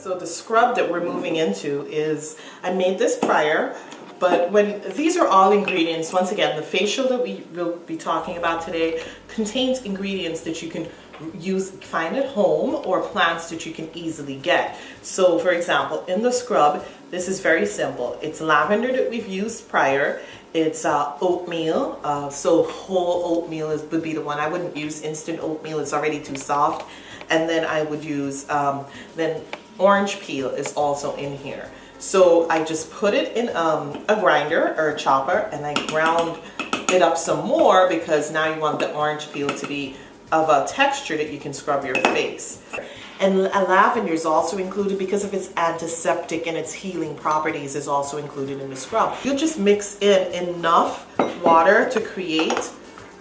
So the scrub that we're moving into is, I made this prior, but these are all ingredients. Once again, the facial that we will be talking about today contains ingredients that you can find at home, or plants that you can easily get. So for example, in the scrub, this is very simple. It's lavender that we've used prior. It's oatmeal, so whole oatmeal would be the one. I wouldn't use instant oatmeal, it's already too soft. And then I would use, then orange peel is also in here. So I just put it in a grinder or a chopper, and I ground it up some more because now you want the orange peel to be of a texture that you can scrub your face. And lavender is also included because of its antiseptic and its healing properties is also included in the scrub. You'll just mix in enough water to create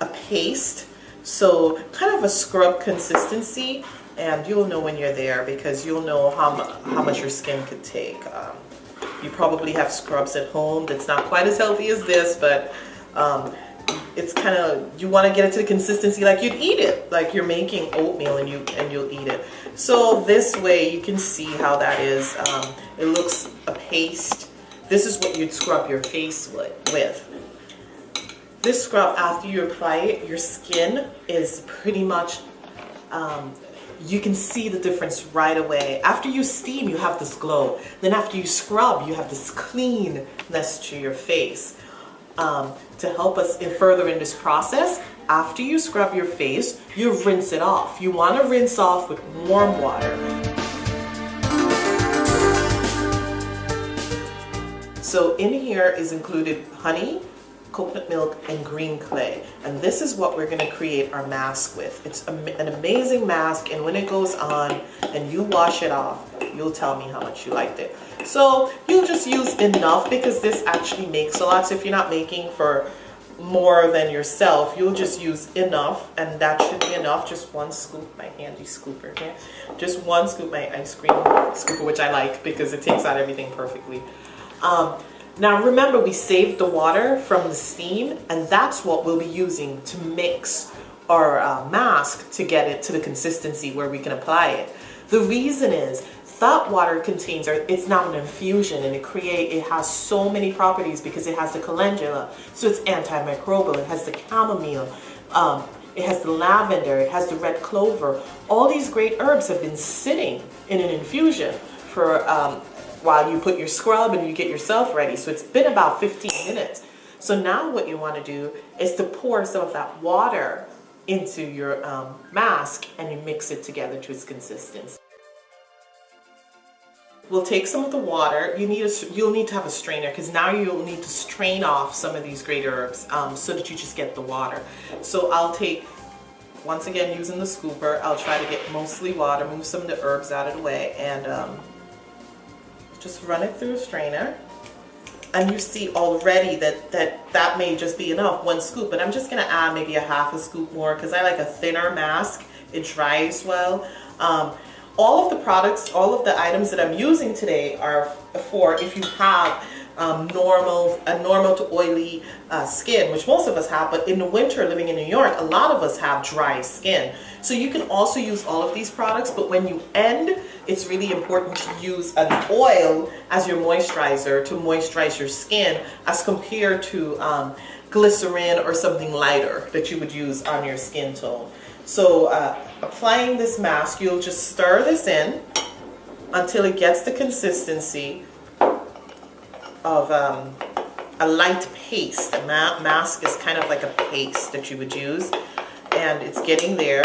a paste, so kind of a scrub consistency, and you'll know when you're there because you'll know how much your skin could take. You probably have scrubs at home that's not quite as healthy as this, but it's kind of, you want to get it to the consistency like you'd eat it, like you're making oatmeal and you'll eat it. So this way you can see how that is. It looks a paste. This is what you'd scrub your face with. This scrub, after you apply it, your skin is pretty much, you can see the difference right away. After you steam, you have this glow. Then after you scrub, you have this cleanness to your face. To help us further in this process, after you scrub your face, you rinse it off. You want to rinse off with warm water. So in here is included honey, coconut milk, and green clay. And this is what we're going to create our mask with. It's an amazing mask, and when it goes on and you wash it off, you'll tell me how much you liked it. So you'll just use enough because this actually makes a lot. So if you're not making for more than yourself, you'll just use enough, and that should be enough. Just one scoop, my handy scooper here. Just one scoop, my ice cream scooper, which I like because it takes out everything perfectly. Now remember, we saved the water from the steam, and that's what we'll be using to mix our mask to get it to the consistency where we can apply it. The reason is that water contains, it's now an infusion, and it has so many properties because it has the calendula, so it's antimicrobial, it has the chamomile, it has the lavender, it has the red clover. All these great herbs have been sitting in an infusion for while you put your scrub and you get yourself ready. So it's been about 15 minutes. So now what you want to do is to pour some of that water into your mask, and you mix it together to its consistency. We'll take some of the water. You'll need to have a strainer because now you'll need to strain off some of these great herbs so that you just get the water. So I'll take, once again using the scooper, I'll try to get mostly water, move some of the herbs out of the way, and just run it through a strainer. And you see already that may just be enough, one scoop, but I'm just gonna add maybe a half a scoop more because I like a thinner mask. It dries well. All of the products, all of the items that I'm using today are for if you have normal to oily skin, which most of us have, but in the winter living in New York, a lot of us have dry skin. So you can also use all of these products, but when you end, it's really important to use an oil as your moisturizer to moisturize your skin as compared to glycerin or something lighter that you would use on your skin tone. So applying this mask, you'll just stir this in until it gets the consistency of a light paste. The mask is kind of like a paste that you would use, and it's getting there.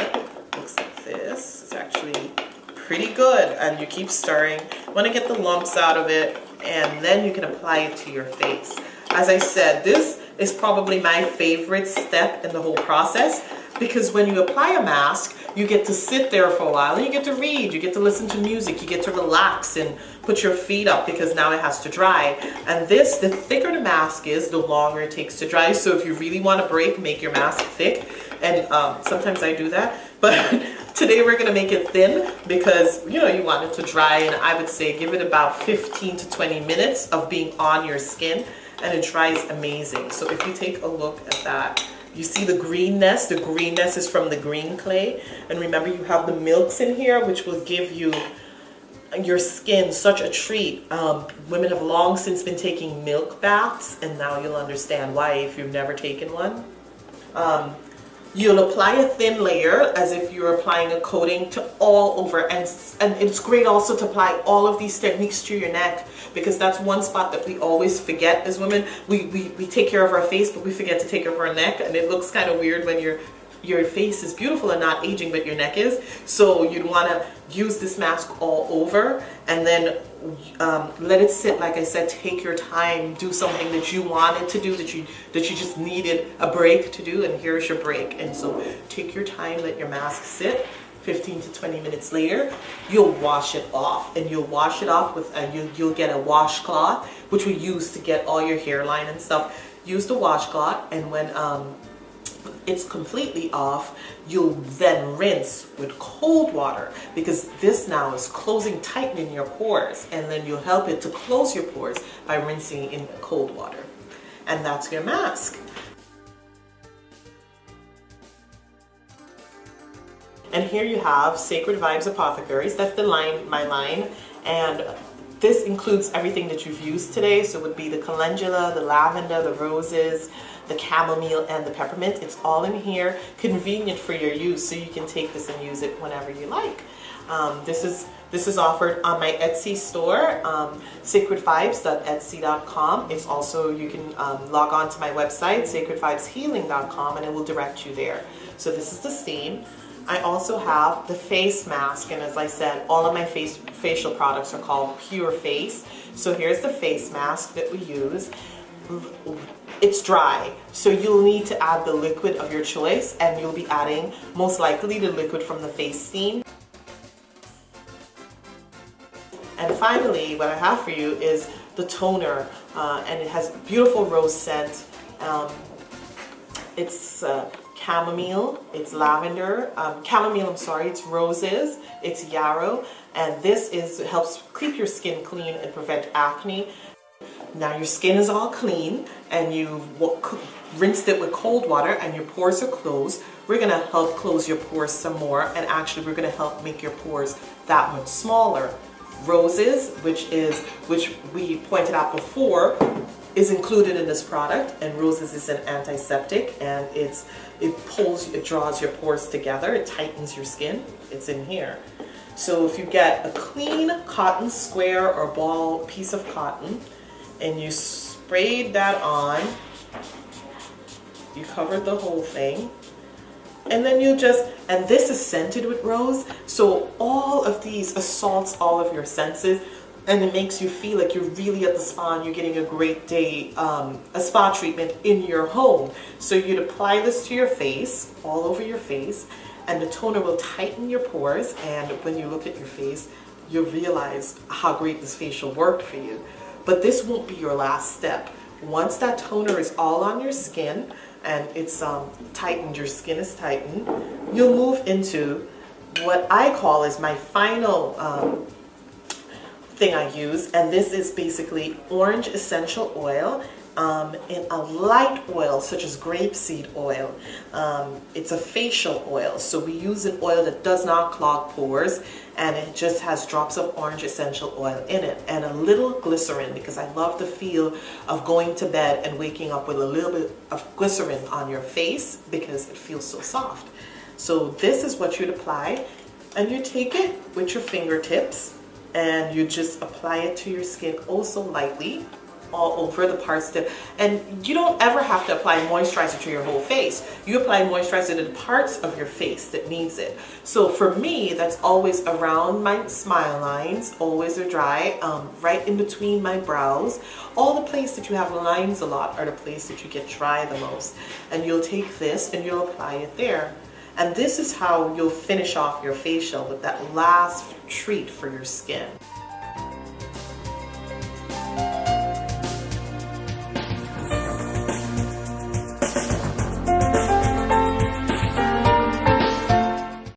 Looks like this. It's actually pretty good, and you keep stirring. You want to get the lumps out of it, and then you can apply it to your face. As I said, this is probably my favorite step in the whole process, because when you apply a mask, you get to sit there for a while and you get to read, you get to listen to music, you get to relax and put your feet up because now it has to dry. And this, the thicker the mask is, the longer it takes to dry. So if you really want to break, make your mask thick. And sometimes I do that. But today we're going to make it thin because, you know, you want it to dry. And I would say give it about 15 to 20 minutes of being on your skin, and it dries amazing. So if you take a look at that, you see the greenness. The greenness is from the green clay. And remember, you have the milks in here, which will give you your skin such a treat. Women have long since been taking milk baths, and now you'll understand why if you've never taken one. You'll apply a thin layer as if you're applying a coating to all over, and it's great also to apply all of these techniques to your neck, because that's one spot that we always forget as women. We take care of our face, but we forget to take care of our neck, and it looks kind of weird when your face is beautiful and not aging, but your neck is. So you'd want to use this mask all over, and then let it sit. Like I said, take your time, do something that you wanted to do, that you just needed a break to do, and here's your break. And so take your time, let your mask sit. 15 to 20 minutes later, you'll wash it off, and you'll wash it off with you'll get a washcloth, which we use to get all your hairline and stuff. Use the washcloth, and when it's completely off, you'll then rinse with cold water, because this now is closing, tightening your pores, and then you'll help it to close your pores by rinsing in cold water. And that's your mask. And here you have Sacred Vibes Apothecaries. That's the line, my line, and this includes everything that you've used today. So it would be the calendula, the lavender, the roses, the chamomile, and the peppermint. It's all in here, convenient for your use, so you can take this and use it whenever you like. This is offered on my Etsy store, sacredvibes.etsy.com. It's also, you can log on to my website, sacredvibeshealing.com, and it will direct you there. So this is the steam. I also have the face mask, and as I said, all of my facial products are called Pure Face. So here's the face mask that we use. It's dry, so you'll need to add the liquid of your choice, and you'll be adding most likely the liquid from the face steam. And finally, what I have for you is the toner, and it has beautiful rose scent. It's chamomile, it's lavender, chamomile, I'm sorry, it's roses, it's yarrow, and this helps keep your skin clean and prevent acne. Now your skin is all clean, and you've rinsed it with cold water, and your pores are closed. We're going to help close your pores some more, and actually we're going to help make your pores that much smaller. Roses, which we pointed out before, is included in this product, and roses is an antiseptic, and it draws your pores together, it tightens your skin. It's in here. So if you get a clean cotton square or ball piece of cotton, and you sprayed that on, you covered the whole thing, and then and this is scented with rose, so all of these assaults all of your senses, and it makes you feel like you're really at the spa and you're getting a great day, a spa treatment in your home. So you'd apply this to your face, all over your face, and the toner will tighten your pores, and when you look at your face, you'll realize how great this facial worked for you. But this won't be your last step. Once that toner is all on your skin, and it's tightened, your skin is tightened, you'll move into what I call is my final thing I use, and this is basically orange essential oil in a light oil such as grapeseed oil. It's a facial oil, so we use an oil that does not clog pores, and it just has drops of orange essential oil in it, and a little glycerin, because I love the feel of going to bed and waking up with a little bit of glycerin on your face because it feels so soft. So this is what you'd apply, and you take it with your fingertips and you just apply it to your skin oh so lightly, all over the parts that, and you don't ever have to apply moisturizer to your whole face. You apply moisturizer to the parts of your face that needs it. So for me, that's always around my smile lines, always are dry, right in between my brows. All the places that you have lines a lot are the places that you get dry the most. And you'll take this and you'll apply it there. And this is how you'll finish off your facial with that last treat for your skin.